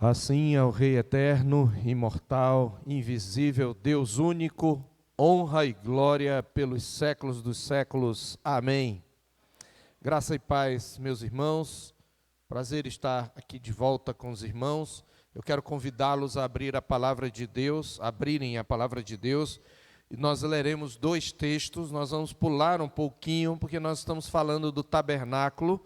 Assim ao Rei eterno, imortal, invisível, Deus único, honra e glória pelos séculos dos séculos. Amém. Graça e paz, meus irmãos. Prazer estar aqui de volta com os irmãos. Eu quero convidá-los a abrir a palavra de Deus, abrirem a palavra de Deus. E nós leremos dois textos. Nós vamos pular um pouquinho, porque nós estamos falando do tabernáculo.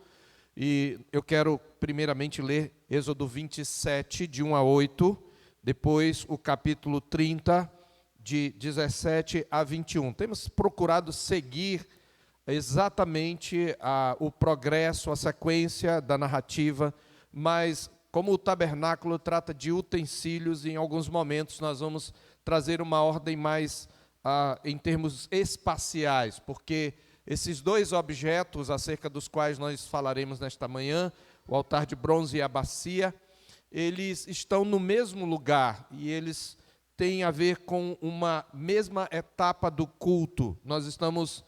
E eu quero primeiramente ler Êxodo 27, de 1 a 8, depois o capítulo 30, de 17 a 21. Temos procurado seguir exatamente o progresso, a sequência da narrativa, mas como o tabernáculo trata de utensílios, em alguns momentos nós vamos trazer uma ordem mais em termos espaciais, porque esses dois objetos acerca dos quais nós falaremos nesta manhã, o altar de bronze e a bacia, eles estão no mesmo lugar e eles têm a ver com uma mesma etapa do culto. Nós estamos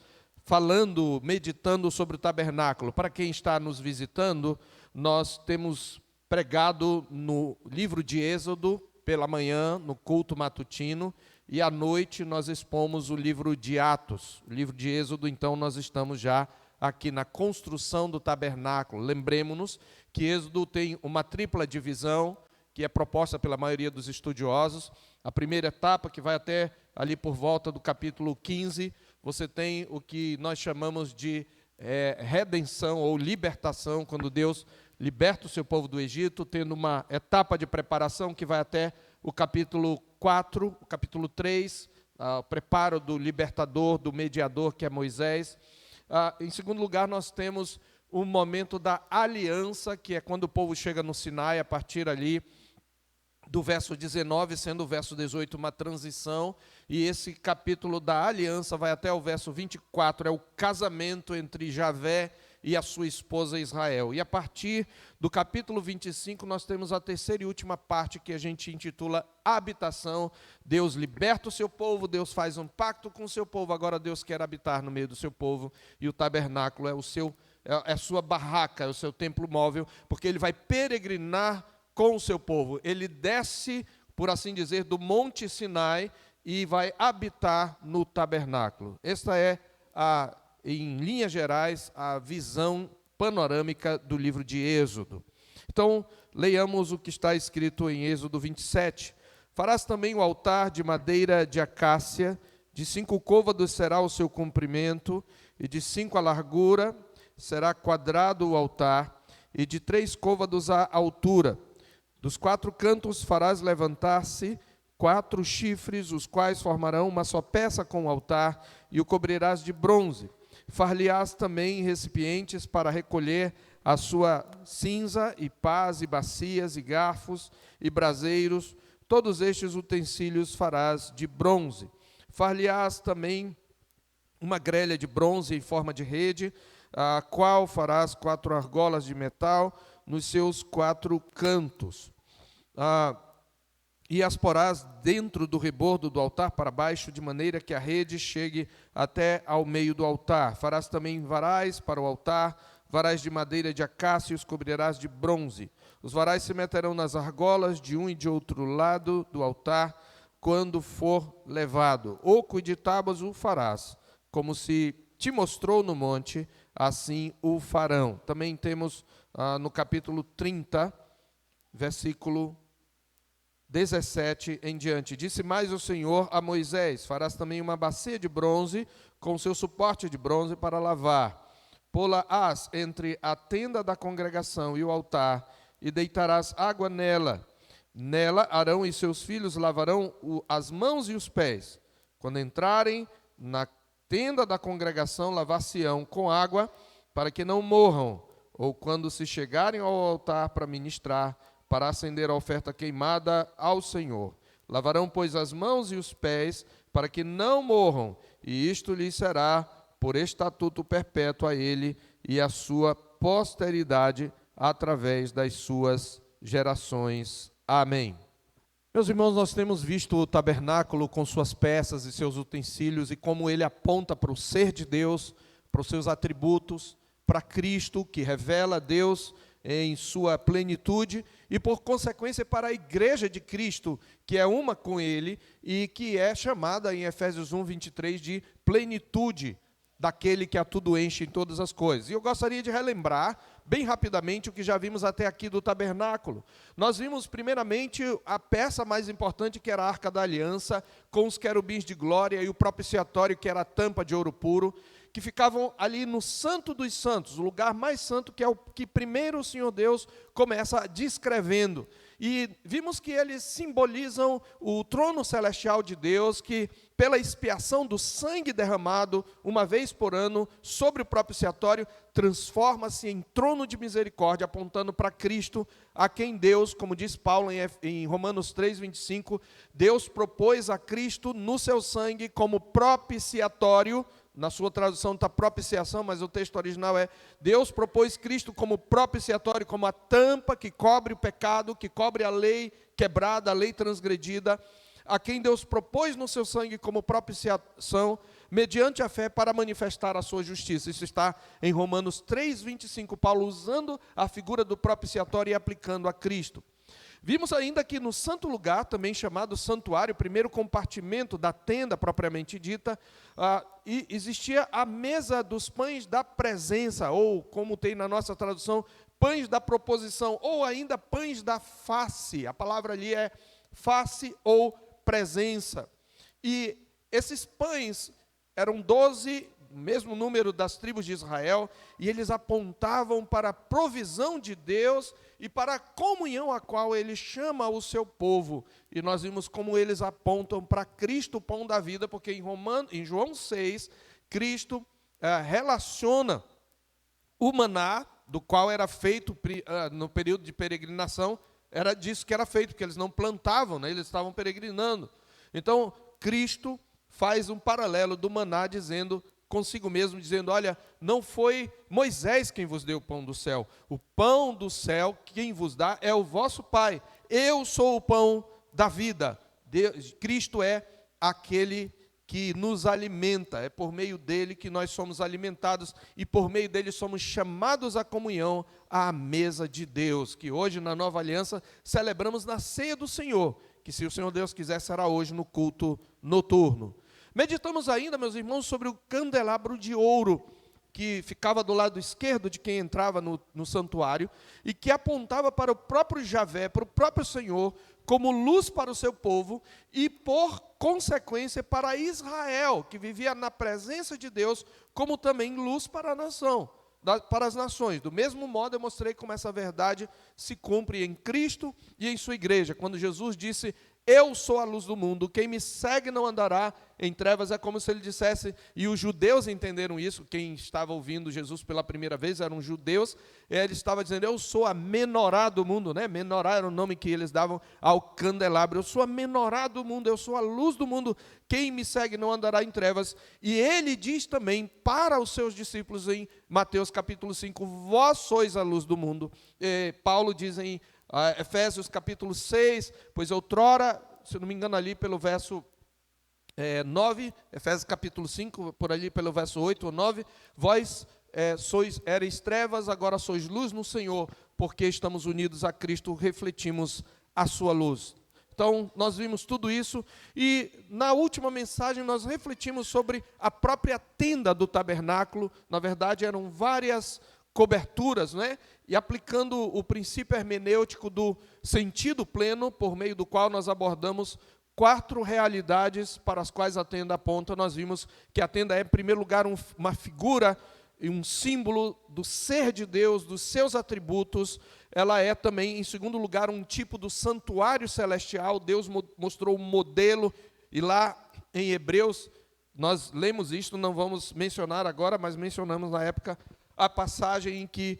falando, meditando sobre o tabernáculo. Para quem está nos visitando, nós temos pregado no livro de Êxodo pela manhã, no culto matutino, e à noite nós expomos o livro de Atos. O livro de Êxodo, então, nós estamos já aqui na construção do tabernáculo. Lembremos-nos que Êxodo tem uma tripla divisão, que é proposta pela maioria dos estudiosos. A primeira etapa, que vai até ali por volta do capítulo 15, você tem o que nós chamamos de redenção ou libertação, quando Deus liberta o seu povo do Egito, tendo uma etapa de preparação que vai até o capítulo 4, o capítulo 3, o preparo do libertador, do mediador, que é Moisés. Em segundo lugar, nós temos o momento da aliança, que é quando o povo chega no Sinai, a partir ali do verso 19, sendo o verso 18 uma transição, e esse capítulo da aliança vai até o verso 24, é o casamento entre Javé e a sua esposa Israel. E a partir do capítulo 25, nós temos a terceira e última parte, que a gente intitula habitação. Deus liberta o seu povo, Deus faz um pacto com o seu povo, agora Deus quer habitar no meio do seu povo, e o tabernáculo é a sua barraca, é o seu templo móvel, porque ele vai peregrinar com o seu povo. Ele desce, por assim dizer, do Monte Sinai e vai habitar no tabernáculo. Esta é, em linhas gerais, a visão panorâmica do livro de Êxodo. Então, leiamos o que está escrito em Êxodo 27. Farás também o altar de madeira de acácia, de 5 côvados será o seu comprimento, e de 5 a largura, será quadrado o altar, e de 3 côvados a altura. Dos 4 cantos farás levantar-se 4 chifres, os quais formarão uma só peça com o altar, e o cobrirás de bronze. Far-lhe-ás também recipientes para recolher a sua cinza, e pás, e bacias, e garfos, e braseiros. Todos estes utensílios farás de bronze. Far-lhe-ás também uma grelha de bronze em forma de rede, a qual farás 4 argolas de metal nos seus 4 cantos. E as porás dentro do rebordo do altar para baixo, de maneira que a rede chegue até ao meio do altar. Farás também varais para o altar, varais de madeira de acácia, e os cobrirás de bronze. Os varais se meterão nas argolas de um e de outro lado do altar, quando for levado. Oco e de tábuas o farás, como se te mostrou no monte, assim o farão. Também temos no capítulo 30, versículo 17 em diante. Disse mais o Senhor a Moisés: farás também uma bacia de bronze, com seu suporte de bronze para lavar. Pô-la-ás entre a tenda da congregação e o altar, e deitarás água nela. Nela Arão e seus filhos lavarão as mãos e os pés. Quando entrarem na tenda da congregação, lavar-se-ão com água, para que não morram, ou quando se chegarem ao altar para ministrar, para acender a oferta queimada ao Senhor. Lavarão, pois, as mãos e os pés, para que não morram, e isto lhes será por estatuto perpétuo a ele e a sua posteridade, através das suas gerações. Amém. Meus irmãos, nós temos visto o tabernáculo com suas peças e seus utensílios, e como ele aponta para o ser de Deus, para os seus atributos, para Cristo, que revela Deus em sua plenitude, e por consequência para a igreja de Cristo, que é uma com ele, e que é chamada em Efésios 1, 23, de plenitude daquele que a tudo enche em todas as coisas. E eu gostaria de relembrar, bem rapidamente, o que já vimos até aqui do tabernáculo. Nós vimos, primeiramente, a peça mais importante, que era a Arca da Aliança, com os querubins de glória e o propiciatório, que era a tampa de ouro puro, que ficavam ali no Santo dos Santos, o lugar mais santo, que é o que primeiro o Senhor Deus começa descrevendo. E vimos que eles simbolizam o trono celestial de Deus, que pela expiação do sangue derramado, uma vez por ano, sobre o propiciatório, transforma-se em trono de misericórdia, apontando para Cristo, a quem Deus, como diz Paulo em Romanos 3, 25, Deus propôs a Cristo no seu sangue como propiciatório. Na sua tradução está propiciação, mas o texto original é: Deus propôs Cristo como propiciatório, como a tampa que cobre o pecado, que cobre a lei quebrada, a lei transgredida, a quem Deus propôs no seu sangue como propiciação, mediante a fé, para manifestar a sua justiça. Isso está em Romanos 3, 25, Paulo usando a figura do propiciatório e aplicando a Cristo. Vimos ainda que no santo lugar, também chamado santuário, o primeiro compartimento da tenda propriamente dita, e existia a mesa dos pães da presença, ou como tem na nossa tradução, pães da proposição, ou ainda pães da face. A palavra ali é face ou presença. E esses pães eram 12, o mesmo número das tribos de Israel, e eles apontavam para a provisão de Deus e para a comunhão a qual ele chama o seu povo. E nós vimos como eles apontam para Cristo, o pão da vida, porque em João 6, Cristo relaciona o maná, do qual era feito no período de peregrinação, era disso que era feito, porque eles não plantavam, né, eles estavam peregrinando. Então, Cristo faz um paralelo do maná, dizendo consigo mesmo, dizendo: olha, não foi Moisés quem vos deu o pão do céu. O pão do céu, quem vos dá, é o vosso Pai. Eu sou o pão da vida. Cristo é aquele que nos alimenta. É por meio dele que nós somos alimentados e por meio dele somos chamados à comunhão, à mesa de Deus, que hoje na Nova Aliança celebramos na ceia do Senhor, que se o Senhor Deus quiser será hoje no culto noturno. Meditamos ainda, meus irmãos, sobre o candelabro de ouro, que ficava do lado esquerdo de quem entrava no santuário, e que apontava para o próprio Javé, para o próprio Senhor, como luz para o seu povo, e por consequência para Israel, que vivia na presença de Deus, como também luz para a nação, para as nações. Do mesmo modo, eu mostrei como essa verdade se cumpre em Cristo e em sua igreja, quando Jesus disse: eu sou a luz do mundo, quem me segue não andará em trevas. É como se ele dissesse, e os judeus entenderam isso, quem estava ouvindo Jesus pela primeira vez eram judeus, ele estava dizendo: eu sou a menorá do mundo, né? Menorá era o nome que eles davam ao candelabro. Eu sou a menorá do mundo, eu sou a luz do mundo, quem me segue não andará em trevas. E ele diz também para os seus discípulos em Mateus capítulo 5, vós sois a luz do mundo. Paulo diz em Efésios capítulo 6, pois outrora, se não me engano ali pelo verso 9, Efésios capítulo 5, por ali pelo verso 8 ou 9, vós erais trevas, agora sois luz no Senhor, porque estamos unidos a Cristo, refletimos a sua luz. Então, nós vimos tudo isso, e na última mensagem nós refletimos sobre a própria tenda do tabernáculo. Na verdade, eram várias coberturas, né? E aplicando o princípio hermenêutico do sentido pleno, por meio do qual nós abordamos 4 realidades para as quais a tenda aponta. Nós vimos que a tenda é, em primeiro lugar, uma figura e um símbolo do ser de Deus, dos seus atributos. Ela é também, em segundo lugar, um tipo do santuário celestial. Deus mostrou um modelo, e lá em Hebreus, nós lemos isto, não vamos mencionar agora, mas mencionamos na época a passagem em que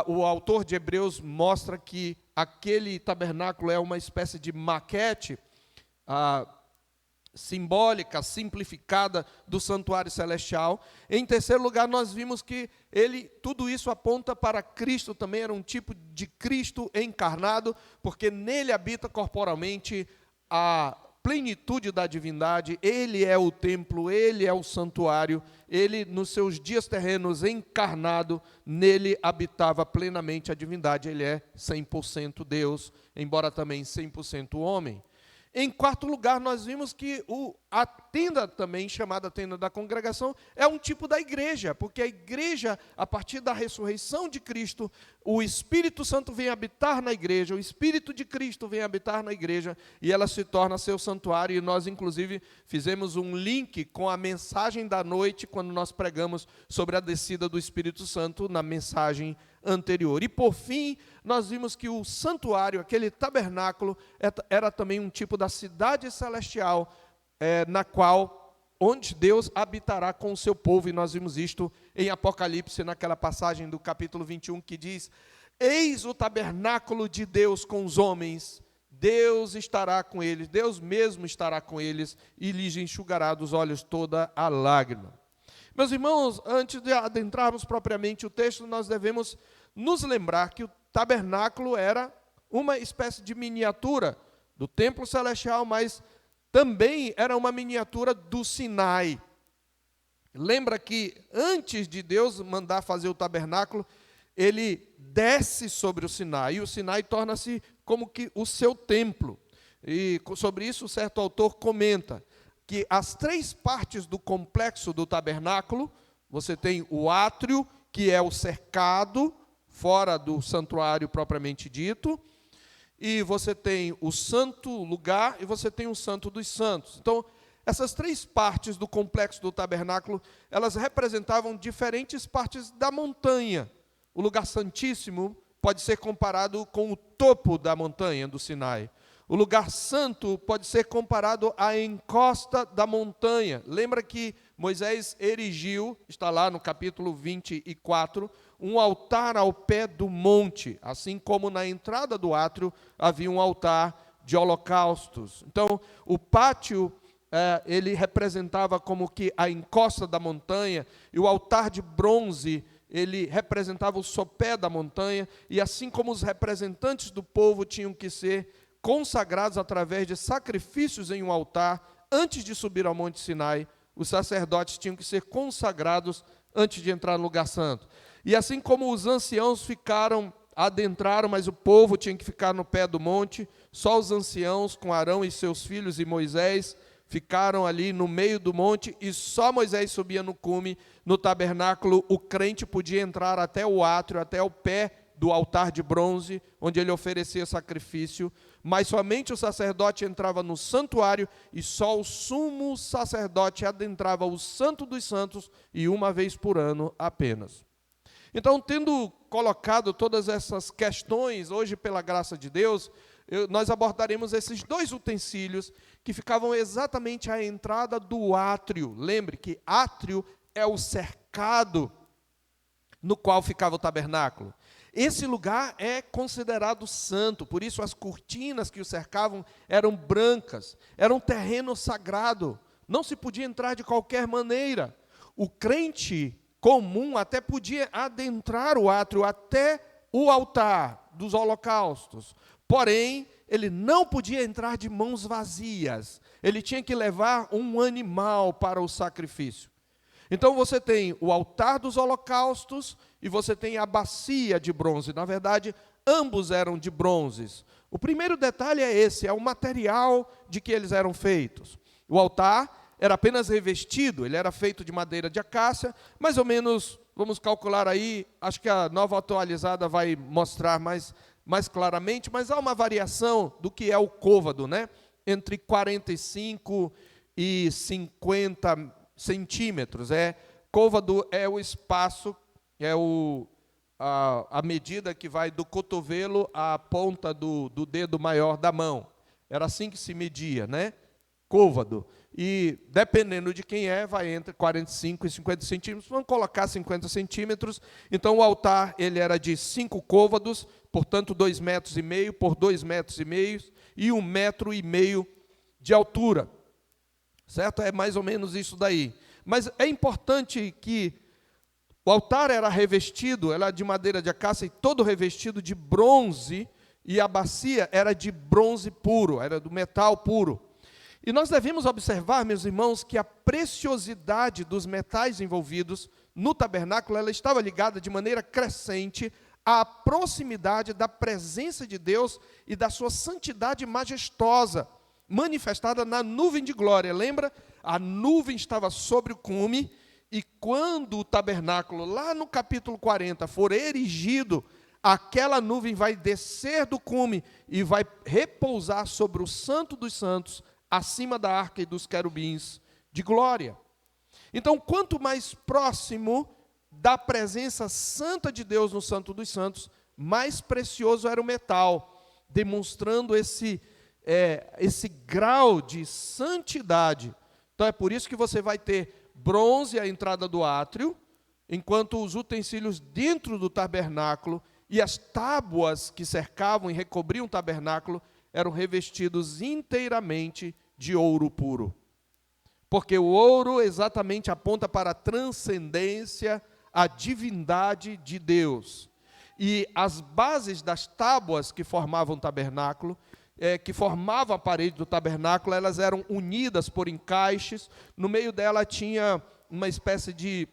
o autor de Hebreus mostra que aquele tabernáculo é uma espécie de maquete simbólica, simplificada do santuário celestial. Em terceiro lugar, nós vimos que tudo isso aponta para Cristo, também era um tipo de Cristo encarnado, porque nele habita corporalmente a plenitude da divindade, ele é o templo, ele é o santuário, ele nos seus dias terrenos encarnado, nele habitava plenamente a divindade, ele é 100% Deus, embora também 100% homem. Em quarto lugar, nós vimos que a tenda também, chamada tenda da congregação, é um tipo da igreja, porque a igreja, a partir da ressurreição de Cristo, o Espírito Santo vem habitar na igreja, o Espírito de Cristo vem habitar na igreja, e ela se torna seu santuário, e nós, inclusive, fizemos um link com a mensagem da noite, quando nós pregamos sobre a descida do Espírito Santo na mensagem anterior. E por fim, nós vimos que o santuário, aquele tabernáculo, era também um tipo da cidade celestial, na qual, onde Deus habitará com o seu povo, e nós vimos isto em Apocalipse, naquela passagem do capítulo 21, que diz: eis o tabernáculo de Deus com os homens, Deus estará com eles, Deus mesmo estará com eles, e lhes enxugará dos olhos toda a lágrima. Meus irmãos, antes de adentrarmos propriamente o texto, nós devemos nos lembrar que o tabernáculo era uma espécie de miniatura do templo celestial, mas também era uma miniatura do Sinai. Lembra que antes de Deus mandar fazer o tabernáculo, ele desce sobre o Sinai, e o Sinai torna-se como que o seu templo. E sobre isso, um certo autor comenta que as três partes do complexo do tabernáculo, você tem o átrio, que é o cercado, fora do santuário propriamente dito, e você tem o santo lugar, e você tem o santo dos santos. Então, essas três partes do complexo do tabernáculo, elas representavam diferentes partes da montanha. O lugar santíssimo pode ser comparado com o topo da montanha do Sinai. O lugar santo pode ser comparado à encosta da montanha. Lembra que Moisés erigiu, está lá no capítulo 24, um altar ao pé do monte, assim como na entrada do átrio havia um altar de holocaustos. Então, o pátio, ele representava como que a encosta da montanha, e o altar de bronze, ele representava o sopé da montanha, e assim como os representantes do povo tinham que ser consagrados através de sacrifícios em um altar, antes de subir ao Monte Sinai, os sacerdotes tinham que ser consagrados antes de entrar no lugar santo. E assim como os anciãos adentraram, mas o povo tinha que ficar no pé do monte, só os anciãos, com Arão e seus filhos e Moisés, ficaram ali no meio do monte, e só Moisés subia no cume. No tabernáculo, o crente podia entrar até o átrio, até o pé do altar de bronze, onde ele oferecia sacrifício, mas somente o sacerdote entrava no santuário, e só o sumo sacerdote adentrava o santo dos santos, e uma vez por ano apenas. Então, tendo colocado todas essas questões, hoje, pela graça de Deus, nós abordaremos esses dois utensílios que ficavam exatamente à entrada do átrio. Lembre que átrio é o cercado no qual ficava o tabernáculo. Esse lugar é considerado santo, por isso as cortinas que o cercavam eram brancas, era um terreno sagrado, não se podia entrar de qualquer maneira. O crente comum até podia adentrar o átrio até o altar dos holocaustos, porém, ele não podia entrar de mãos vazias, ele tinha que levar um animal para o sacrifício. Então você tem o altar dos holocaustos e você tem a bacia de bronze. Na verdade, ambos eram de bronzes. O primeiro detalhe é esse, é o material de que eles eram feitos. O altar era apenas revestido, ele era feito de madeira de acácia, mais ou menos, vamos calcular aí, acho que a nova atualizada vai mostrar mais claramente, mas há uma variação do que é o côvado, né? Entre 45 e 50 centímetros. Côvado é o espaço, a medida que vai do cotovelo à ponta do dedo maior da mão. Era assim que se media, né? Côvado. E, dependendo de quem vai entre 45 e 50 centímetros. Vamos colocar 50 centímetros. Então, o altar ele era de 5 côvados, portanto, 2,5 metros por 2,5 metros e 1,5 metro de altura. Certo? É mais ou menos isso daí. Mas é importante que o altar era revestido, era de madeira de acácia e todo revestido de bronze, e a bacia era de bronze puro, era do metal puro. E nós devemos observar, meus irmãos, que a preciosidade dos metais envolvidos no tabernáculo, ela estava ligada de maneira crescente à proximidade da presença de Deus e da sua santidade majestosa, manifestada na nuvem de glória. Lembra? A nuvem estava sobre o cume, e quando o tabernáculo, lá no capítulo 40, for erigido, aquela nuvem vai descer do cume e vai repousar sobre o Santo dos Santos, acima da arca e dos querubins de glória. Então, quanto mais próximo da presença santa de Deus no Santo dos Santos, mais precioso era o metal, demonstrando esse grau de santidade. Então, é por isso que você vai ter bronze à entrada do átrio, enquanto os utensílios dentro do tabernáculo e as tábuas que cercavam e recobriam o tabernáculo eram revestidos inteiramente de ouro puro. Porque o ouro exatamente aponta para a transcendência, a divindade de Deus. E as bases das tábuas que formavam o tabernáculo, que formavam a parede do tabernáculo, elas eram unidas por encaixes. No meio dela tinha uma espécie de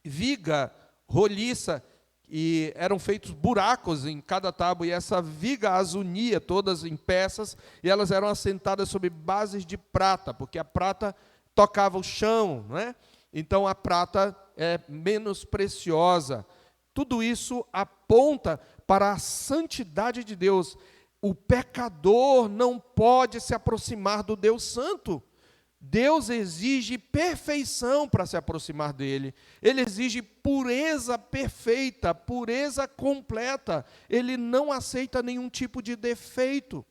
viga roliça, e eram feitos buracos em cada tábua, e essa viga as unia todas em peças, e elas eram assentadas sobre bases de prata, porque a prata tocava o chão, né? Então a prata é menos preciosa. Tudo isso aponta para a santidade de Deus. O pecador não pode se aproximar do Deus Santo. Deus exige perfeição para se aproximar dele. Ele exige pureza perfeita, pureza completa. Ele não aceita nenhum tipo de defeito.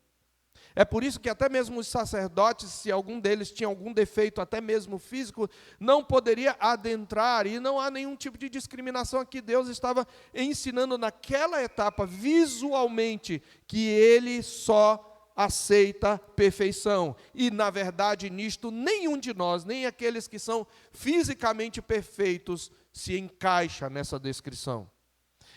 É por isso que até mesmo os sacerdotes, se algum deles tinha algum defeito, até mesmo físico, não poderia adentrar, e não há nenhum tipo de discriminação aqui. Deus estava ensinando naquela etapa, visualmente, que ele só aceita perfeição. E, na verdade, nisto, nenhum de nós, nem aqueles que são fisicamente perfeitos, se encaixa nessa descrição.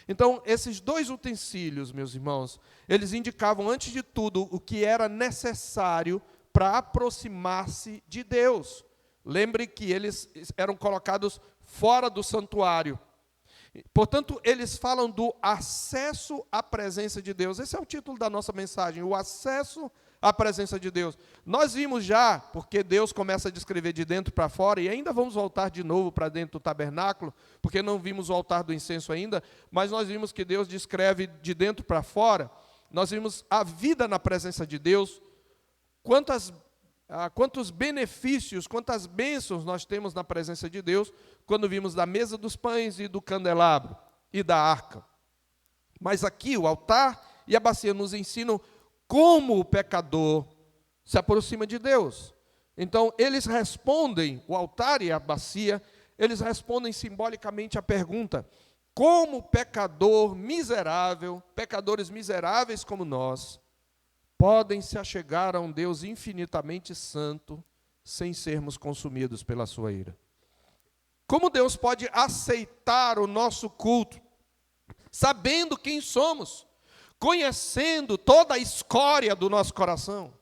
Então, esses dois utensílios, meus irmãos, eles indicavam, antes de tudo, o que era necessário para aproximar-se de Deus. Lembre que eles eram colocados fora do santuário. Portanto, eles falam do acesso à presença de Deus. Esse é o título da nossa mensagem, o acesso à presença de Deus. Nós vimos já, porque Deus começa a descrever de dentro para fora, e ainda vamos voltar de novo para dentro do tabernáculo, porque não vimos o altar do incenso ainda, mas nós vimos que Deus descreve de dentro para fora. Nós vimos a vida na presença de Deus, quantos benefícios, quantas bênçãos nós temos na presença de Deus, quando vimos da mesa dos pães e do candelabro e da arca. Mas aqui o altar e a bacia nos ensinam como o pecador se aproxima de Deus. Então, eles respondem, o altar e a bacia, eles respondem simbolicamente à pergunta: como pecador miserável, pecadores miseráveis como nós, podem se achegar a um Deus infinitamente santo, sem sermos consumidos pela sua ira? Como Deus pode aceitar o nosso culto, sabendo quem somos, conhecendo toda a escória do nosso coração,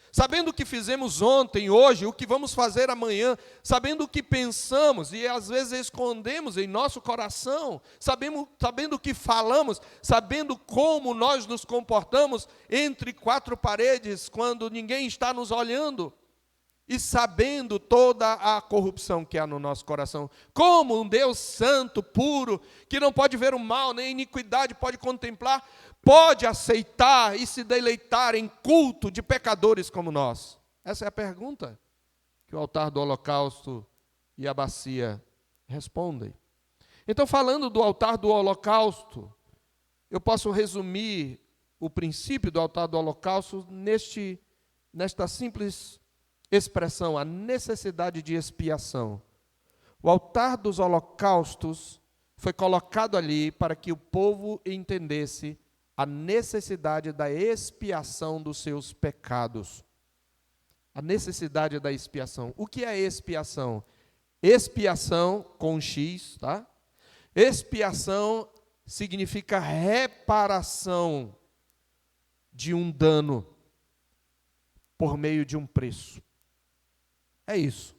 sabendo o que fizemos ontem, hoje, o que vamos fazer amanhã, sabendo o que pensamos e às vezes escondemos em nosso coração, sabendo o que falamos, sabendo como nós nos comportamos entre quatro paredes quando ninguém está nos olhando, e sabendo toda a corrupção que há no nosso coração. Como um Deus santo, puro, que não pode ver o mal, nem a iniquidade pode contemplar, pode aceitar e se deleitar em culto de pecadores como nós? Essa é a pergunta que o altar do holocausto e a bacia respondem. Então, falando do altar do holocausto, eu posso resumir o princípio do altar do holocausto nesta simples expressão: a necessidade de expiação. O altar dos holocaustos foi colocado ali para que o povo entendesse a necessidade da expiação dos seus pecados. A necessidade da expiação. O que é expiação? Expiação com X, tá? Expiação significa reparação de um dano por meio de um preço. É isso.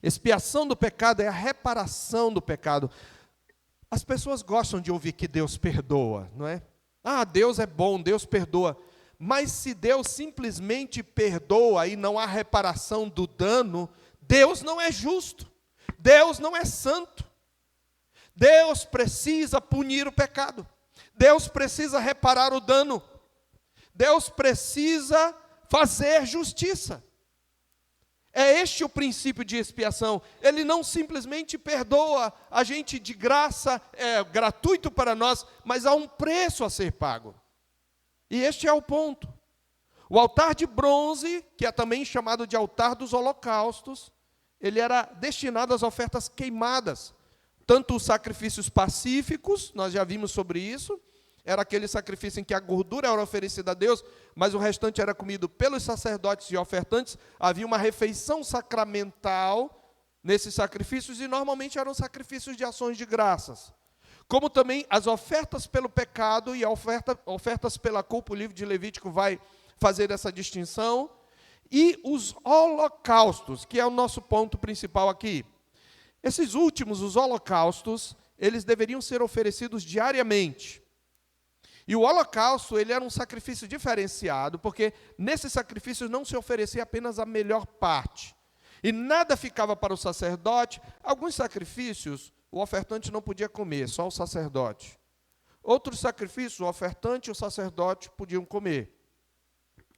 Expiação do pecado é a reparação do pecado. As pessoas gostam de ouvir que Deus perdoa, não é? Ah, Deus é bom, Deus perdoa. Mas se Deus simplesmente perdoa e não há reparação do dano, Deus não é justo. Deus não é santo. Deus precisa punir o pecado. Deus precisa reparar o dano. Deus precisa fazer justiça. É este o princípio de expiação. Ele não simplesmente perdoa a gente de graça, é gratuito para nós, mas há um preço a ser pago. E este é o ponto. O altar de bronze, que é também chamado de altar dos holocaustos, ele era destinado às ofertas queimadas. Tanto os sacrifícios pacíficos, nós já vimos sobre isso, era aquele sacrifício em que a gordura era oferecida a Deus, mas o restante era comido pelos sacerdotes e ofertantes. Havia uma refeição sacramental nesses sacrifícios, e normalmente eram sacrifícios de ações de graças. Como também as ofertas pelo pecado e ofertas pela culpa. O livro de Levítico vai fazer essa distinção. E os holocaustos, que é o nosso ponto principal aqui. Esses últimos, os holocaustos, eles deveriam ser oferecidos diariamente. E o holocausto, ele era um sacrifício diferenciado, porque nesses sacrifícios não se oferecia apenas a melhor parte. E nada ficava para o sacerdote. Alguns sacrifícios, o ofertante não podia comer, só o sacerdote. Outros sacrifícios, o ofertante e o sacerdote podiam comer.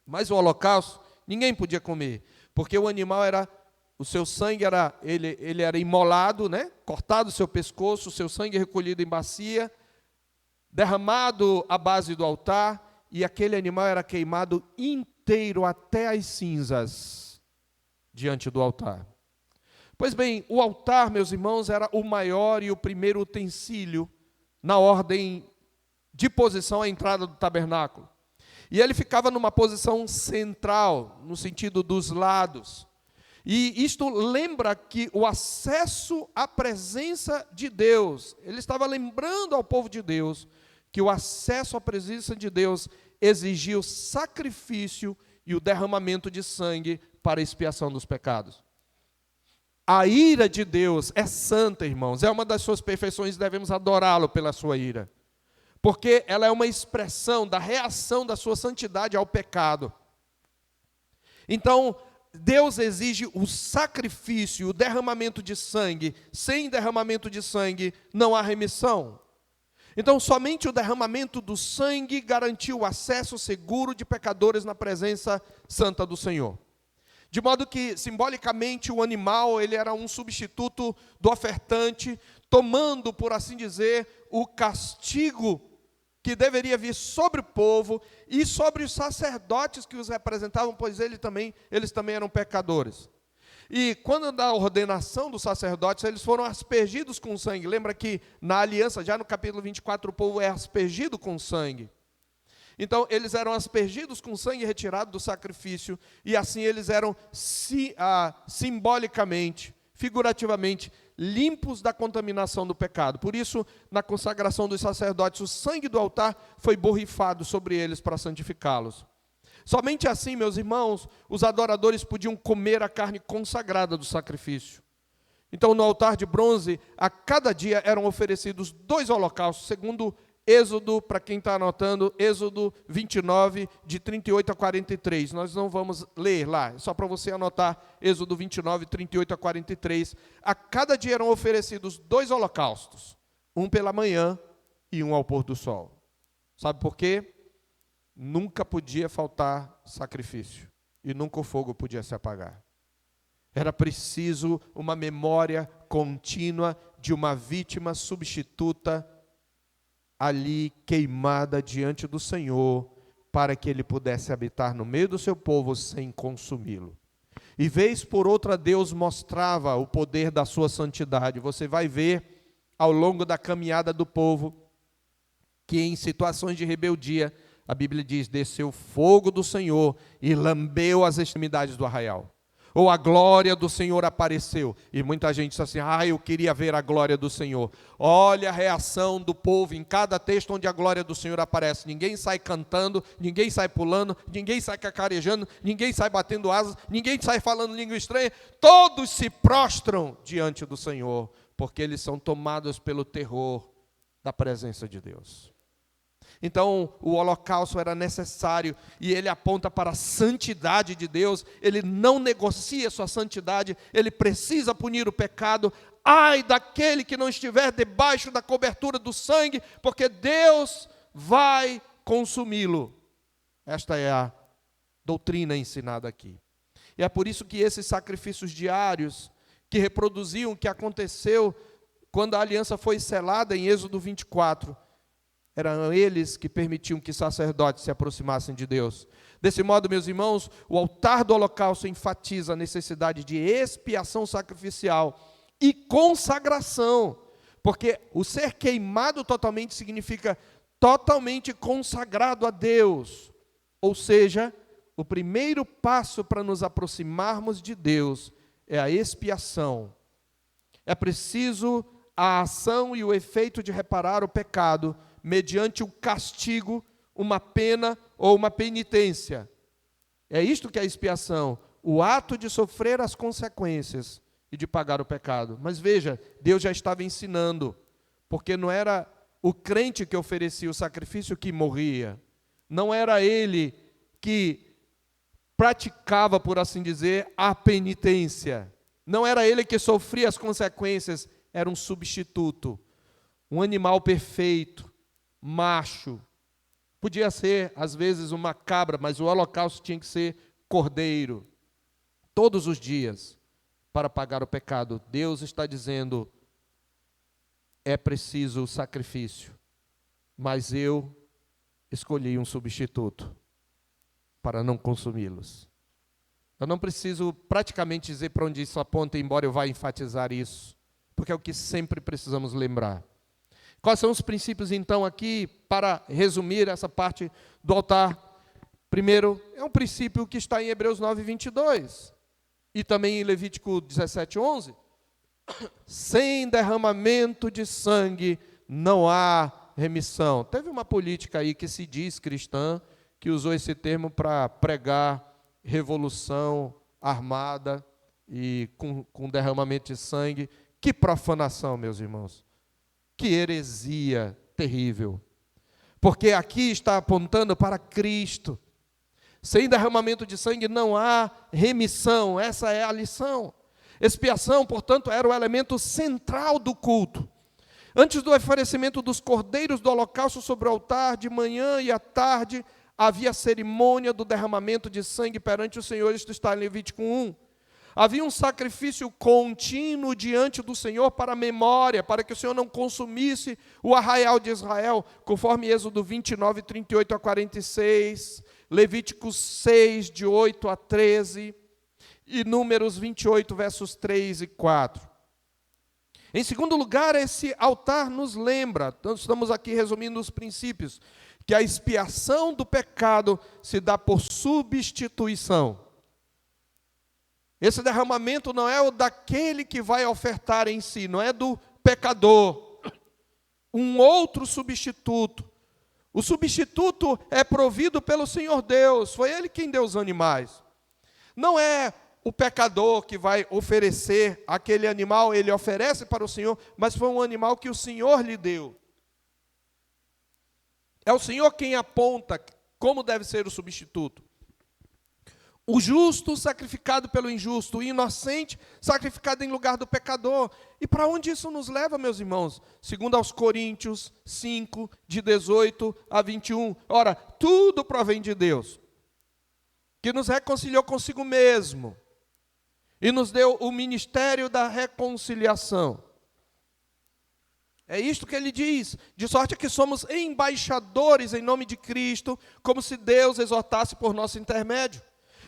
Mas o holocausto, ninguém podia comer, porque o animal era, o seu sangue era, ele era imolado, né? Cortado o seu pescoço, o seu sangue recolhido em bacia, derramado à base do altar, e aquele animal era queimado inteiro até as cinzas diante do altar. Pois bem, o altar, meus irmãos, era o maior e o primeiro utensílio na ordem de posição à entrada do tabernáculo. E ele ficava numa posição central, no sentido dos lados. E isto lembra que o acesso à presença de Deus, ele estava lembrando ao povo de Deus que o acesso à presença de Deus exigia o sacrifício e o derramamento de sangue para a expiação dos pecados. A ira de Deus é santa, irmãos, é uma das suas perfeições, devemos adorá-lo pela sua ira, porque ela é uma expressão da reação da sua santidade ao pecado. Então, Deus exige o sacrifício, o derramamento de sangue. Sem derramamento de sangue não há remissão. Então, somente o derramamento do sangue garantiu o acesso seguro de pecadores na presença santa do Senhor. De modo que, simbolicamente, o animal ele era um substituto do ofertante, tomando, por assim dizer, o castigo que deveria vir sobre o povo e sobre os sacerdotes que os representavam, pois eles também eram pecadores. E quando da ordenação dos sacerdotes, eles foram aspergidos com sangue. Lembra que na aliança, já no capítulo 24, o povo é aspergido com sangue. Então, eles eram aspergidos com sangue retirado do sacrifício, e assim eles eram simbolicamente, figurativamente, limpos da contaminação do pecado. Por isso, na consagração dos sacerdotes, o sangue do altar foi borrifado sobre eles para santificá-los. Somente assim, meus irmãos, os adoradores podiam comer a carne consagrada do sacrifício. Então, no altar de bronze, a cada dia eram oferecidos 2 holocaustos, segundo Êxodo, para quem está anotando, Êxodo 29, de 38 a 43. Nós não vamos ler lá, é só para você anotar, Êxodo 29, 38 a 43. A cada dia eram oferecidos 2 holocaustos, um pela manhã e um ao pôr do sol. Sabe por quê? Nunca podia faltar sacrifício, e nunca o fogo podia se apagar. Era preciso uma memória contínua de uma vítima substituta ali queimada diante do Senhor, para que ele pudesse habitar no meio do seu povo sem consumi-lo. E vez por outra Deus mostrava o poder da sua santidade. Você vai ver ao longo da caminhada do povo que em situações de rebeldia, a Bíblia diz, desceu fogo do Senhor e lambeu as extremidades do arraial. ou a glória do Senhor apareceu. E muita gente diz assim, eu queria ver a glória do Senhor. Olha a reação do povo em cada texto onde a glória do Senhor aparece. Ninguém sai cantando, ninguém sai pulando, ninguém sai cacarejando, ninguém sai batendo asas, ninguém sai falando língua estranha. Todos se prostram diante do Senhor, porque eles são tomados pelo terror da presença de Deus. Então, o holocausto era necessário e ele aponta para a santidade de Deus. Ele não negocia sua santidade, ele precisa punir o pecado. Ai daquele que não estiver debaixo da cobertura do sangue, porque Deus vai consumi-lo. Esta é a doutrina ensinada aqui. E é por isso que esses sacrifícios diários, que reproduziam o que aconteceu quando a aliança foi selada em Êxodo 24, eram eles que permitiam que sacerdotes se aproximassem de Deus. Desse modo, meus irmãos, o altar do holocausto enfatiza a necessidade de expiação sacrificial e consagração, porque o ser queimado totalmente significa totalmente consagrado a Deus. Ou seja, o primeiro passo para nos aproximarmos de Deus é a expiação. É preciso a ação e o efeito de reparar o pecado mediante o castigo, uma pena ou uma penitência. É isto que é a expiação, o ato de sofrer as consequências e de pagar o pecado. Mas veja, Deus já estava ensinando, porque não era o crente que oferecia o sacrifício que morria, não era ele que praticava, por assim dizer, a penitência, não era ele que sofria as consequências, era um substituto, um animal perfeito, macho, podia ser às vezes uma cabra, mas o holocausto tinha que ser cordeiro, todos os dias, para pagar o pecado. Deus está dizendo, é preciso o sacrifício, mas eu escolhi um substituto para não consumi-los. Eu não preciso praticamente dizer para onde isso aponta, embora eu vá enfatizar isso, porque é o que sempre precisamos lembrar. Quais são os princípios, então, aqui, para resumir essa parte do altar? Primeiro, é um princípio que está em Hebreus 9, 22, e também em Levítico 17, 11. Sem derramamento de sangue não há remissão. Teve uma política aí que se diz cristã, que usou esse termo para pregar revolução armada e com derramamento de sangue. Que profanação, meus irmãos. Que heresia terrível, porque aqui está apontando para Cristo. Sem derramamento de sangue não há remissão, essa é a lição. Expiação, portanto, era o elemento central do culto. Antes do oferecimento dos cordeiros do holocausto sobre o altar, de manhã e à tarde, havia a cerimônia do derramamento de sangue perante o Senhor, isto está em Levítico 1. Havia um sacrifício contínuo diante do Senhor para a memória, para que o Senhor não consumisse o arraial de Israel, conforme Êxodo 29, 38 a 46, Levíticos 6, de 8 a 13, e Números 28, versos 3 e 4. Em segundo lugar, esse altar nos lembra, nós estamos aqui resumindo os princípios, que a expiação do pecado se dá por substituição. Esse derramamento não é o daquele que vai ofertar em si, não é do pecador. Um outro substituto. O substituto é provido pelo Senhor Deus, foi Ele quem deu os animais. Não é o pecador que vai oferecer aquele animal, ele oferece para o Senhor, mas foi um animal que o Senhor lhe deu. É o Senhor quem aponta como deve ser o substituto. O justo sacrificado pelo injusto, o inocente sacrificado em lugar do pecador. E para onde isso nos leva, meus irmãos? Segundo aos Coríntios 5, de 18 a 21. Ora, tudo provém de Deus, que nos reconciliou consigo mesmo e nos deu o ministério da reconciliação. É isto que ele diz, de sorte que somos embaixadores em nome de Cristo, como se Deus exortasse por nosso intermédio.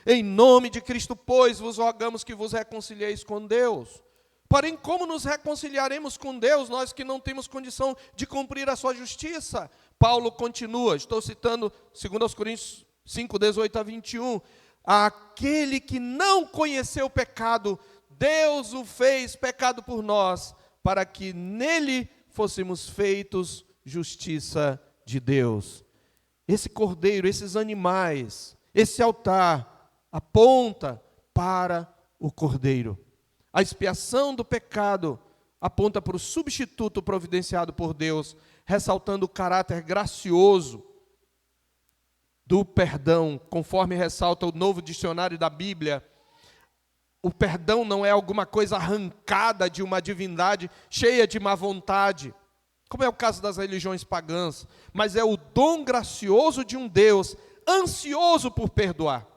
Em nome de Cristo, pois, vos rogamos que vos reconcilieis com Deus. Porém, como nos reconciliaremos com Deus, nós que não temos condição de cumprir a sua justiça? Paulo continua, estou citando 2 Coríntios 5, 18 a 21. Aquele que não conheceu o pecado, Deus o fez pecado por nós, para que nele fôssemos feitos justiça de Deus. Esse cordeiro, esses animais, esse altar, aponta para o cordeiro. A expiação do pecado aponta para o substituto providenciado por Deus, ressaltando o caráter gracioso do perdão, conforme ressalta o Novo Dicionário da Bíblia. O perdão não é alguma coisa arrancada de uma divindade cheia de má vontade, como é o caso das religiões pagãs, mas é o dom gracioso de um Deus ansioso por perdoar.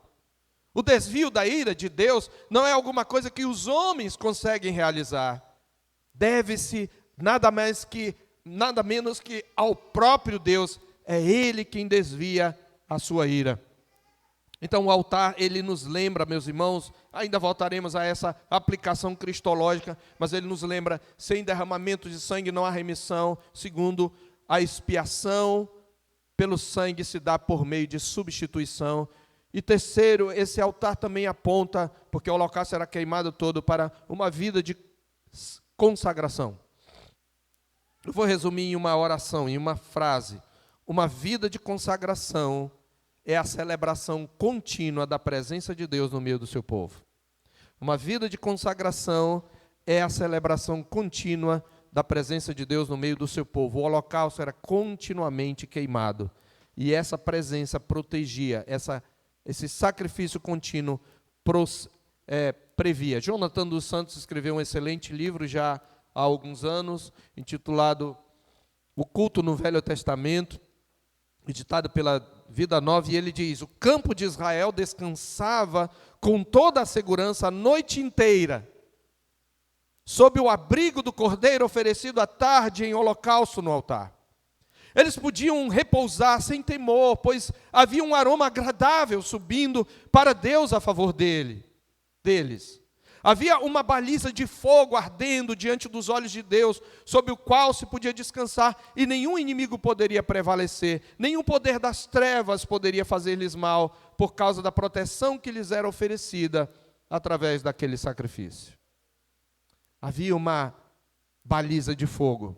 O desvio da ira de Deus não é alguma coisa que os homens conseguem realizar. Deve-se nada menos que ao próprio Deus. É Ele quem desvia a sua ira. Então o altar, ele nos lembra, meus irmãos, ainda voltaremos a essa aplicação cristológica, mas ele nos lembra, sem derramamento de sangue não há remissão. Segundo, a expiação pelo sangue se dá por meio de substituição. E terceiro, esse altar também aponta, porque o holocausto era queimado todo, para uma vida de consagração. Eu vou resumir em uma oração, em uma frase. Uma vida de consagração é a celebração contínua da presença de Deus no meio do seu povo. Uma vida de consagração é a celebração contínua da presença de Deus no meio do seu povo. O holocausto era continuamente queimado. E essa presença protegia, esse sacrifício contínuo previa. Jonathan dos Santos escreveu um excelente livro já há alguns anos, intitulado O Culto no Velho Testamento, editado pela Vida Nova, e ele diz: o campo de Israel descansava com toda a segurança a noite inteira, sob o abrigo do cordeiro oferecido à tarde em holocausto no altar. Eles podiam repousar sem temor, pois havia um aroma agradável subindo para Deus a favor deles. Havia uma baliza de fogo ardendo diante dos olhos de Deus, sob o qual se podia descansar, e nenhum inimigo poderia prevalecer, nenhum poder das trevas poderia fazer-lhes mal, por causa da proteção que lhes era oferecida através daquele sacrifício. Havia uma baliza de fogo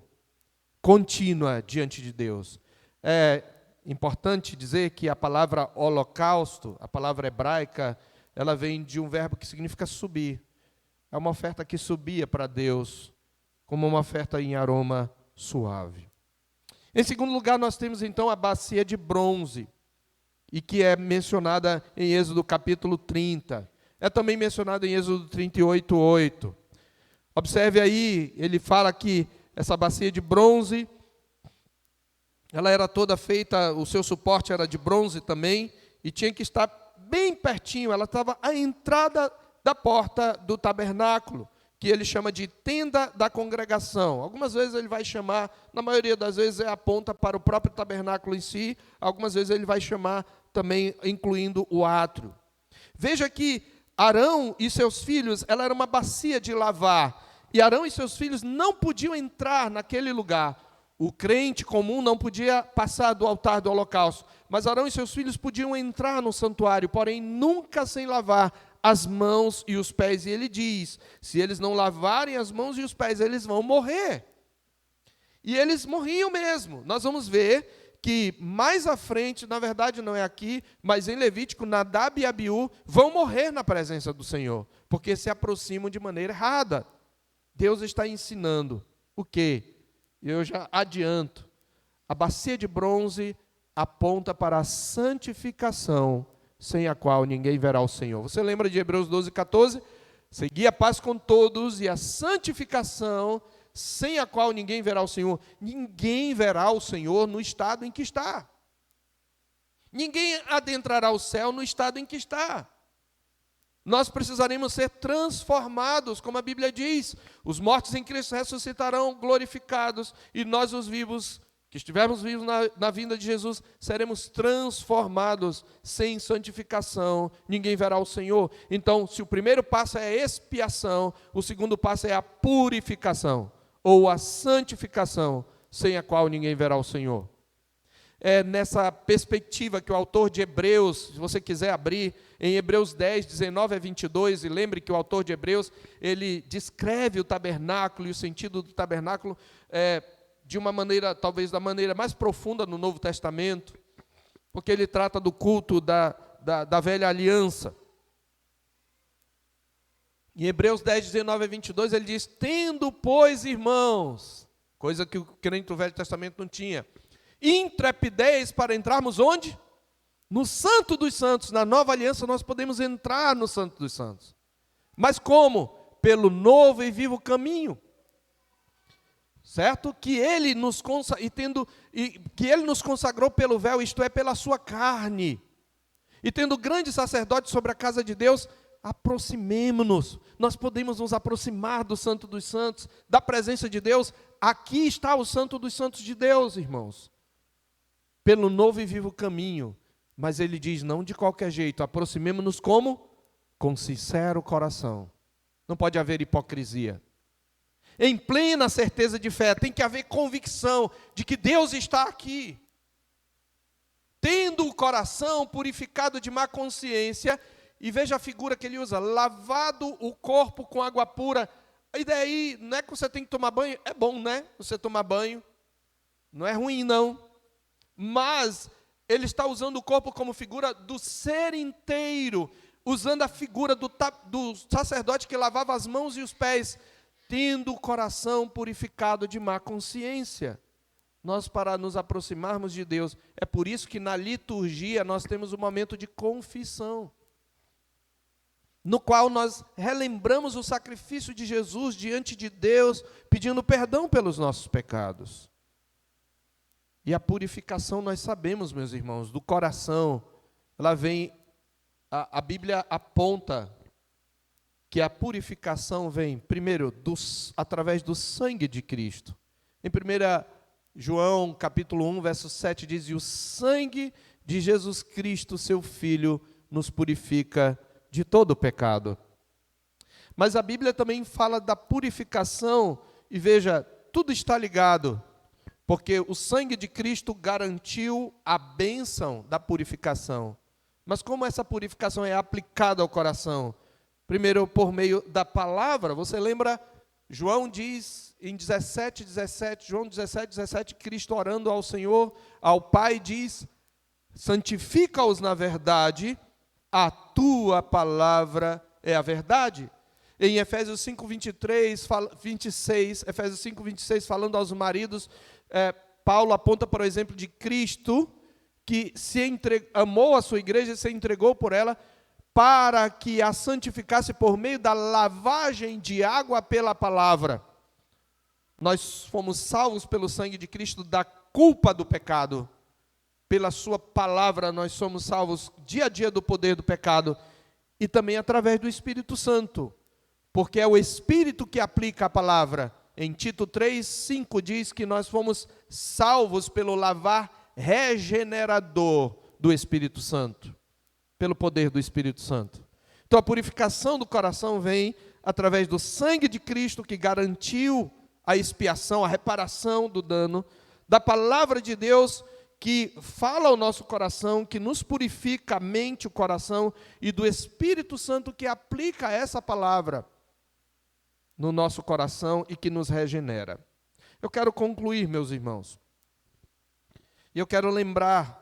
contínua diante de Deus. É importante dizer que a palavra holocausto, a palavra hebraica, ela vem de um verbo que significa subir. É uma oferta que subia para Deus, como uma oferta em aroma suave. Em segundo lugar, nós temos então a bacia de bronze, e que é mencionada em Êxodo capítulo 30. É também mencionada em Êxodo 38:8. Observe aí, ele fala que essa bacia de bronze, ela era toda feita, o seu suporte era de bronze também, e tinha que estar bem pertinho, ela estava à entrada da porta do tabernáculo, que ele chama de tenda da congregação. Algumas vezes ele vai chamar, na maioria das vezes aponta para o próprio tabernáculo em si, algumas vezes ele vai chamar também incluindo o átrio. Veja que Arão e seus filhos, ela era uma bacia de lavar, e Arão e seus filhos não podiam entrar naquele lugar. O crente comum não podia passar do altar do holocausto, mas Arão e seus filhos podiam entrar no santuário, porém nunca sem lavar as mãos e os pés. E ele diz, se eles não lavarem as mãos e os pés, eles vão morrer. E eles morriam mesmo. Nós vamos ver que mais à frente, na verdade não é aqui, mas em Levítico, Nadab e Abiú vão morrer na presença do Senhor, porque se aproximam de maneira errada. Deus está ensinando o quê? Eu já adianto. A bacia de bronze aponta para a santificação, sem a qual ninguém verá o Senhor. Você lembra de Hebreus 12:14? Segui a paz com todos e a santificação, sem a qual ninguém verá o Senhor. Ninguém verá o Senhor no estado em que está. Ninguém adentrará o céu no estado em que está. Nós precisaremos ser transformados, como a Bíblia diz. Os mortos em Cristo ressuscitarão glorificados, e nós, os vivos, que estivermos vivos na vinda de Jesus, seremos transformados. Sem santificação, ninguém verá o Senhor. Então, se o primeiro passo é a expiação, o segundo passo é a purificação, ou a santificação, sem a qual ninguém verá o Senhor. nessa perspectiva que o autor de Hebreus, se você quiser abrir, em Hebreus 10, 19 a 22, e lembre que o autor de Hebreus, ele descreve o tabernáculo e o sentido do tabernáculo de uma maneira, talvez da maneira mais profunda no Novo Testamento, porque ele trata do culto da velha aliança. Em Hebreus 10, 19 a 22, ele diz: tendo, pois, irmãos, coisa que o crente do Velho Testamento não tinha, intrepidez para entrarmos onde? No Santo dos Santos. Na nova aliança nós podemos entrar no Santo dos Santos. Mas como? Pelo novo e vivo caminho. Certo? Que ele nos consagrou pelo véu, isto é, pela sua carne. E tendo grande sacerdote sobre a casa de Deus, aproximemo-nos. Nós podemos nos aproximar do Santo dos Santos, da presença de Deus. Aqui está o Santo dos Santos de Deus, irmãos. Pelo novo e vivo caminho. Mas ele diz, não de qualquer jeito, aproximemo-nos como? Com sincero coração. Não pode haver hipocrisia. Em plena certeza de fé, tem que haver convicção de que Deus está aqui. Tendo o coração purificado de má consciência, e veja a figura que ele usa, lavado o corpo com água pura. E daí, não é que você tem que tomar banho? É bom, né? Você tomar banho. Não é ruim, não. Mas ele está usando o corpo como figura do ser inteiro, usando a figura do sacerdote que lavava as mãos e os pés, tendo o coração purificado de má consciência. Nós, para nos aproximarmos de Deus, é por isso que na liturgia nós temos um momento de confissão, no qual nós relembramos o sacrifício de Jesus diante de Deus, pedindo perdão pelos nossos pecados. E a purificação, nós sabemos, meus irmãos, do coração, ela vem, a Bíblia aponta que a purificação vem, primeiro, através do sangue de Cristo. Em 1 João, capítulo 1, verso 7, diz, e o sangue de Jesus Cristo, seu Filho, nos purifica de todo o pecado. Mas a Bíblia também fala da purificação, e veja, tudo está ligado, porque o sangue de Cristo garantiu a bênção da purificação. Mas como essa purificação é aplicada ao coração? Primeiro, por meio da palavra. Você lembra, João diz em 17, João 17, Cristo orando ao Senhor, ao Pai, diz, santifica-os na verdade, a tua palavra é a verdade. Em Efésios 5, 26, Efésios 5, 26, falando aos maridos, Paulo aponta para o exemplo de Cristo, que amou a sua igreja e se entregou por ela, para que a santificasse por meio da lavagem de água pela palavra. Nós fomos salvos pelo sangue de Cristo da culpa do pecado. Pela sua palavra nós somos salvos dia a dia do poder do pecado. E também através do Espírito Santo. Porque é o Espírito que aplica a palavra. Em Tito 3, 5 diz que nós fomos salvos pelo lavar regenerador do Espírito Santo. Pelo poder do Espírito Santo. Então a purificação do coração vem através do sangue de Cristo que garantiu a expiação, a reparação do dano, da palavra de Deus que fala ao nosso coração, que nos purifica a mente, o coração, e do Espírito Santo que aplica essa palavra no nosso coração e que nos regenera. Eu quero concluir, meus irmãos, e eu quero lembrar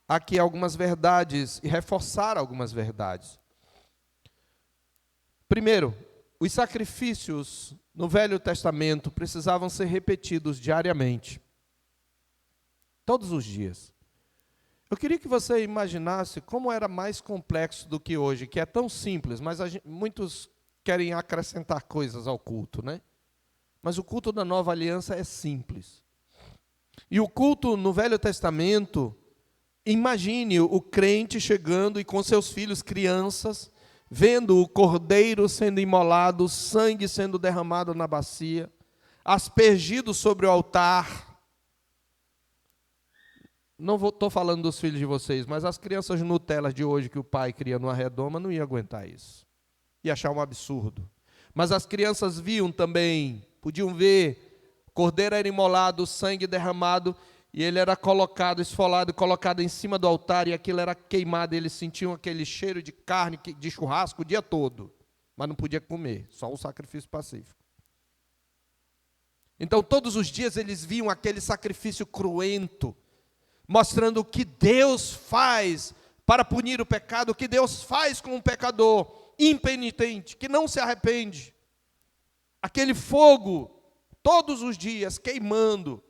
aqui algumas verdades e reforçar algumas verdades. Primeiro, os sacrifícios no Velho Testamento precisavam ser repetidos diariamente, todos os dias. Eu queria que você imaginasse como era mais complexo do que hoje, que é tão simples, mas muitos querem acrescentar coisas ao culto, né? Mas o culto da Nova Aliança é simples. E o culto no Velho Testamento, imagine o crente chegando e com seus filhos, crianças, vendo o cordeiro sendo imolado, o sangue sendo derramado na bacia, aspergido sobre o altar. Não estou falando dos filhos de vocês, mas as crianças Nutella de hoje que o pai cria numa redoma não ia aguentar isso. Ia achar um absurdo. Mas as crianças viam também, podiam ver, o cordeiro era imolado, o sangue derramado, e ele era colocado, esfolado, colocado em cima do altar, e aquilo era queimado, eles sentiam aquele cheiro de carne, de churrasco o dia todo, mas não podia comer, só o sacrifício pacífico. Então, todos os dias eles viam aquele sacrifício cruento, mostrando o que Deus faz para punir o pecado, o que Deus faz com um pecador impenitente, que não se arrepende. Aquele fogo, todos os dias, queimando.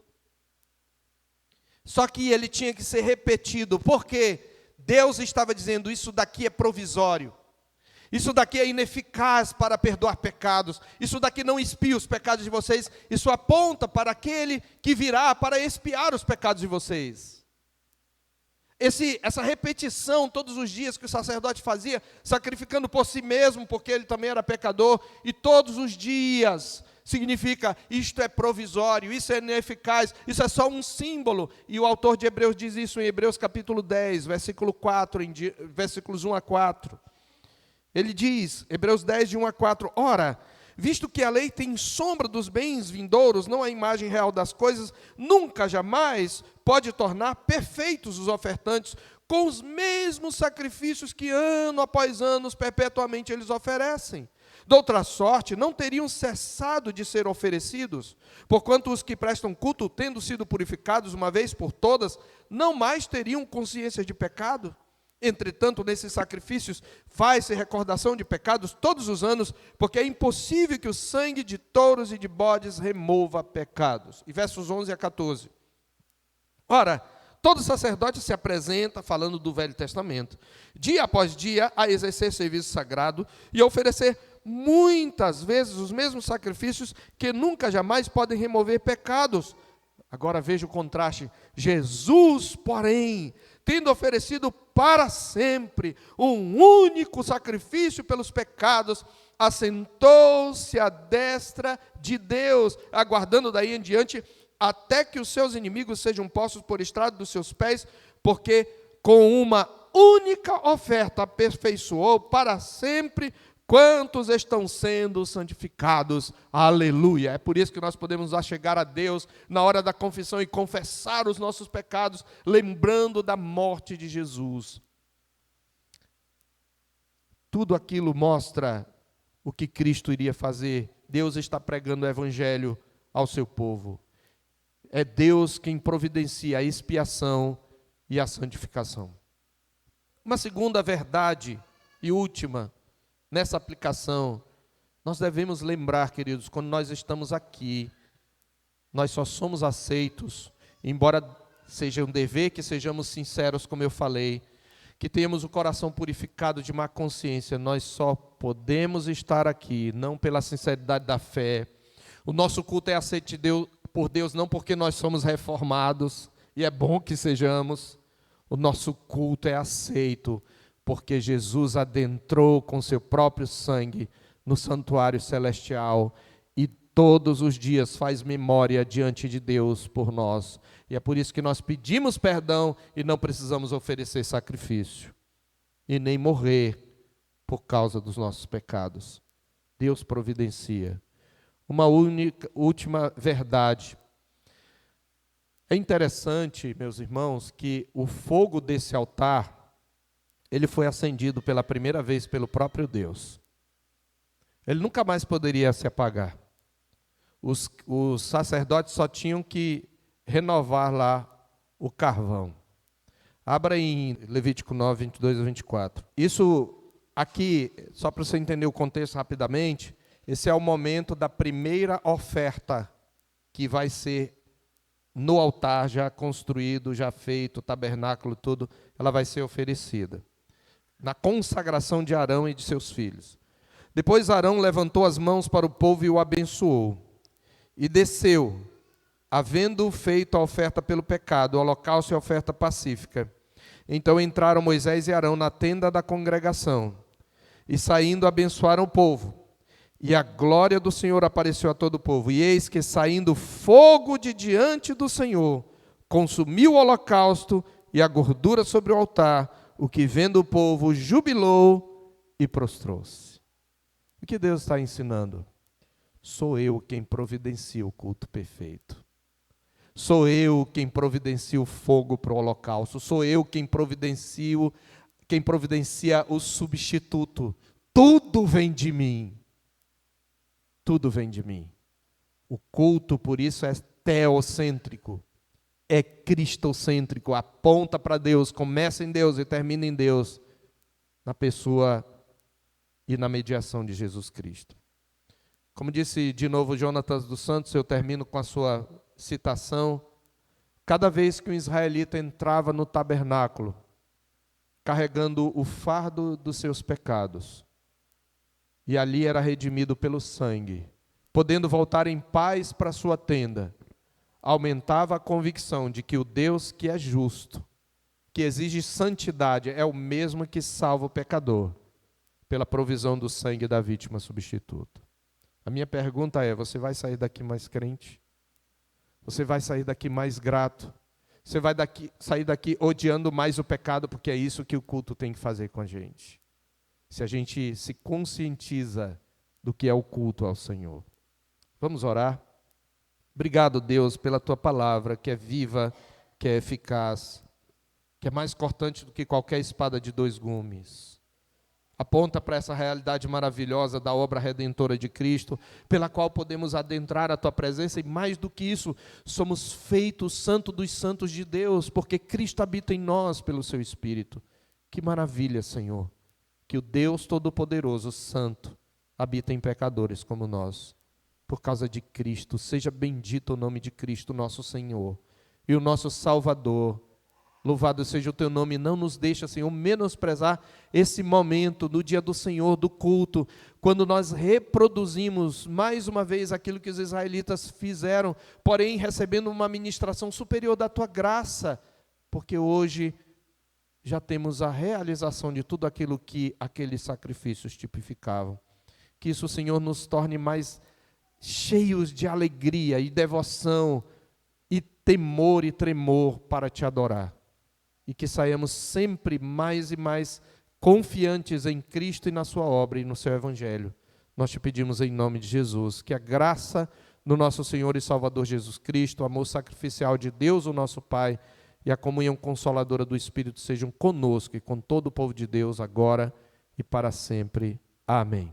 Só que ele tinha que ser repetido, porque Deus estava dizendo, isso daqui é provisório. Isso daqui é ineficaz para perdoar pecados. Isso daqui não expia os pecados de vocês. Isso aponta para aquele que virá para expiar os pecados de vocês. Essa repetição todos os dias que o sacerdote fazia, sacrificando por si mesmo, porque ele também era pecador, e todos os dias significa, isto é provisório, isso é ineficaz, isso é só um símbolo. E o autor de Hebreus diz isso em Hebreus capítulo 10, versículo 4, versículos 1 a 4. Ele diz, Hebreus 10, de 1 a 4, ora, visto que a lei tem sombra dos bens vindouros, não a imagem real das coisas, nunca, jamais pode tornar perfeitos os ofertantes com os mesmos sacrifícios que ano após ano, perpetuamente eles oferecem. De outra sorte, não teriam cessado de ser oferecidos, porquanto os que prestam culto, tendo sido purificados uma vez por todas, não mais teriam consciência de pecado. Entretanto, nesses sacrifícios, faz-se recordação de pecados todos os anos, porque é impossível que o sangue de touros e de bodes remova pecados. E versos 11 a 14. Ora, todo sacerdote se apresenta, falando do Velho Testamento, dia após dia, a exercer serviço sagrado e a oferecer muitas vezes os mesmos sacrifícios que nunca, jamais podem remover pecados. Agora veja o contraste. Jesus, porém, tendo oferecido para sempre um único sacrifício pelos pecados, assentou-se à destra de Deus, aguardando daí em diante, até que os seus inimigos sejam postos por estrado dos seus pés, porque com uma única oferta aperfeiçoou para sempre quantos estão sendo santificados. Aleluia! É por isso que nós podemos achegar a Deus na hora da confissão e confessar os nossos pecados, lembrando da morte de Jesus. Tudo aquilo mostra o que Cristo iria fazer. Deus está pregando o evangelho ao seu povo. É Deus quem providencia a expiação e a santificação. Uma segunda verdade e última, nessa aplicação, nós devemos lembrar, queridos, quando nós estamos aqui, nós só somos aceitos, embora seja um dever que sejamos sinceros, como eu falei, que tenhamos o coração purificado de má consciência, nós só podemos estar aqui, não pela sinceridade da fé. O nosso culto é aceito por Deus, não porque nós somos reformados, e é bom que sejamos. O nosso culto é aceito porque Jesus adentrou com seu próprio sangue no santuário celestial e todos os dias faz memória diante de Deus por nós. E é por isso que nós pedimos perdão e não precisamos oferecer sacrifício e nem morrer por causa dos nossos pecados. Deus providencia. Uma última verdade. É interessante, meus irmãos, que o fogo desse altar, ele foi acendido pela primeira vez pelo próprio Deus. Ele nunca mais poderia se apagar. Os sacerdotes só tinham que renovar lá o carvão. Abra em Levítico 9, 22 a 24. Isso aqui, só para você entender o contexto rapidamente, esse é o momento da primeira oferta que vai ser no altar, já construído, já feito, o tabernáculo, tudo, ela vai ser oferecida. Na consagração de Arão e de seus filhos. Depois Arão levantou as mãos para o povo e o abençoou. E desceu, havendo feito a oferta pelo pecado, o holocausto e a oferta pacífica. Então entraram Moisés e Arão na tenda da congregação. E saindo abençoaram o povo. E a glória do Senhor apareceu a todo o povo. E eis que saindo fogo de diante do Senhor, consumiu o holocausto e a gordura sobre o altar, o que vendo o povo jubilou e prostrou-se. O que Deus está ensinando? Sou eu quem providencia o culto perfeito. Sou eu quem providencio o fogo para o holocausto. Sou eu quem providencia o substituto. Tudo vem de mim. Tudo vem de mim. O culto, por isso, é teocêntrico. É cristocêntrico. Aponta para Deus, começa em Deus e termina em Deus, na pessoa e na mediação de Jesus Cristo. Como disse de novo Jonatas dos Santos, eu termino com a sua citação. Cada vez que um israelita entrava no tabernáculo, carregando o fardo dos seus pecados, e ali era redimido pelo sangue, podendo voltar em paz para sua tenda, aumentava a convicção de que o Deus que é justo, que exige santidade, é o mesmo que salva o pecador, pela provisão do sangue da vítima substituta. A minha pergunta é: você vai sair daqui mais crente? Você vai sair daqui mais grato? Você vai sair daqui odiando mais o pecado, porque é isso que o culto tem que fazer com a gente. Se a gente se conscientiza do que é o culto ao Senhor. Vamos orar? Obrigado, Deus, pela Tua palavra, que é viva, que é eficaz, que é mais cortante do que qualquer espada de 2 gumes. Aponta para essa realidade maravilhosa da obra redentora de Cristo, pela qual podemos adentrar a Tua presença, e mais do que isso, somos feitos santo dos santos de Deus, porque Cristo habita em nós pelo Seu Espírito. Que maravilha, Senhor, que o Deus Todo-Poderoso, Santo, habita em pecadores como nós, por causa de Cristo. Seja bendito o nome de Cristo, nosso Senhor, e o nosso Salvador. Louvado seja o Teu nome. Não nos deixa, Senhor, menosprezar esse momento no dia do Senhor, do culto, quando nós reproduzimos mais uma vez aquilo que os israelitas fizeram, porém recebendo uma ministração superior da Tua graça, porque hoje já temos a realização de tudo aquilo que aqueles sacrifícios tipificavam. Que isso, Senhor, nos torne mais cheios de alegria e devoção e temor e tremor para Te adorar. E que saiamos sempre mais e mais confiantes em Cristo e na Sua obra e no Seu Evangelho. Nós Te pedimos em nome de Jesus, que a graça do nosso Senhor e Salvador Jesus Cristo, o amor sacrificial de Deus, o nosso Pai, e a comunhão consoladora do Espírito sejam conosco e com todo o povo de Deus, agora e para sempre. Amém.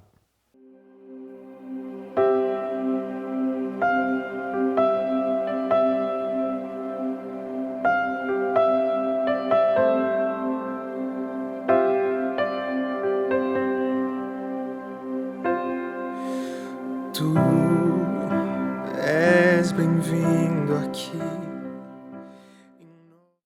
Tu és bem-vindo aqui.